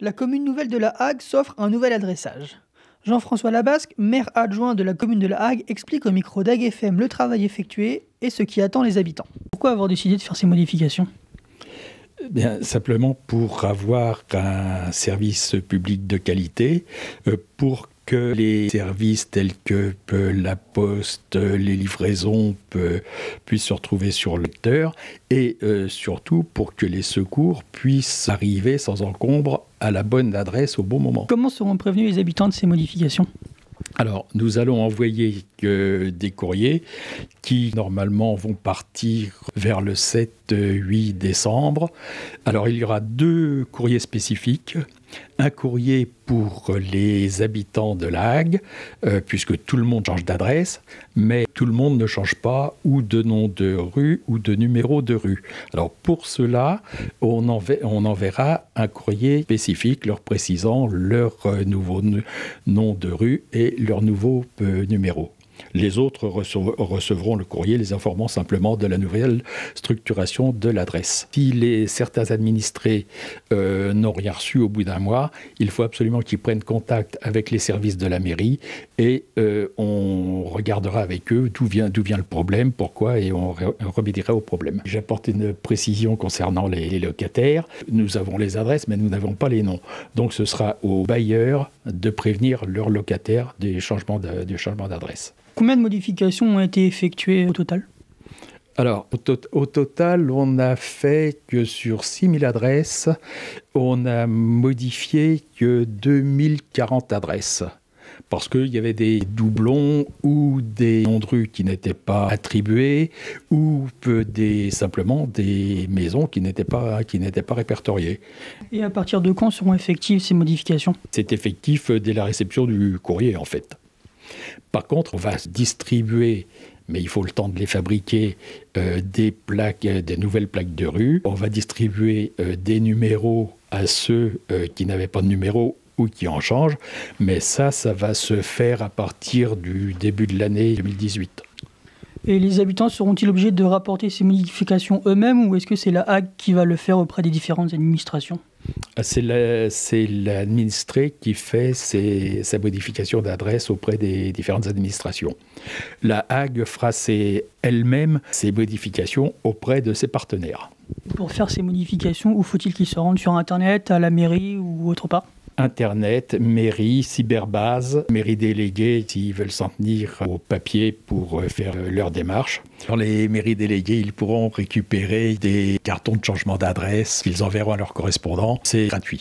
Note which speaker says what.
Speaker 1: La commune nouvelle de La Hague s'offre un nouvel adressage. Jean-François Labasque, maire adjoint de la commune de La Hague, explique au micro d'Hague FM le travail effectué et ce qui attend les habitants. Pourquoi avoir décidé de faire ces modifications ?
Speaker 2: Bien, simplement pour avoir un service public de qualité, pour que les services tels que la poste, les livraisons puissent se retrouver sur le lecteur et surtout pour que les secours puissent arriver sans encombre à la bonne adresse au bon moment.
Speaker 1: Comment seront prévenus les habitants de ces modifications ?
Speaker 2: Alors, nous allons envoyer des courriers qui, normalement, vont partir vers le 7-8 décembre. Alors, il y aura 2 courriers spécifiques. Un courrier pour les habitants de La Hague, puisque tout le monde change d'adresse, mais tout le monde ne change pas ou de nom de rue ou de numéro de rue. Alors pour cela, on enverra un courrier spécifique leur précisant leur nouveau nom de rue et leur nouveau numéro. Les autres recevront le courrier les informant simplement de la nouvelle structuration de l'adresse. Si certains administrés n'ont rien reçu au bout d'un mois, il faut absolument qu'ils prennent contact avec les services de la mairie et on regardera avec eux d'où vient le problème, pourquoi, et on remédiera au problème. J'apporte une précision concernant les locataires. Nous avons les adresses, mais nous n'avons pas les noms. Donc ce sera aux bailleurs de prévenir leurs locataires du changement d'adresse.
Speaker 1: Combien de modifications ont été effectuées au total ?
Speaker 2: Alors, au total, on a fait que sur 6000 adresses, on a modifié que 2040 adresses. Parce qu'il y avait des doublons ou des noms de rue qui n'étaient pas attribués ou simplement des maisons qui n'étaient pas répertoriées. Et
Speaker 1: à partir de quand seront effectives ces modifications ? C'est
Speaker 2: effectif dès la réception du courrier, en fait. Par contre, on va distribuer, mais il faut le temps de les fabriquer, des nouvelles plaques de rue. On va distribuer des numéros à ceux qui n'avaient pas de numéro ou qui en changent, mais ça va se faire à partir du début de l'année 2018.
Speaker 1: Et les habitants seront-ils obligés de rapporter ces modifications eux-mêmes ou est-ce que c'est la Hague qui va le faire auprès des différentes administrations ?
Speaker 2: C'est l'administré qui fait sa modification d'adresse auprès des différentes administrations. La Hague fera elle-même ses modifications auprès de ses partenaires.
Speaker 1: Pour faire ces modifications, où faut-il qu'ils se rendent sur Internet, à la mairie ou autre part ?
Speaker 2: Internet, mairie, cyberbase, mairie déléguée s'ils veulent s'en tenir au papier pour faire leur démarche. Dans les mairies déléguées, ils pourront récupérer des cartons de changement d'adresse qu'ils enverront à leurs correspondants. C'est gratuit.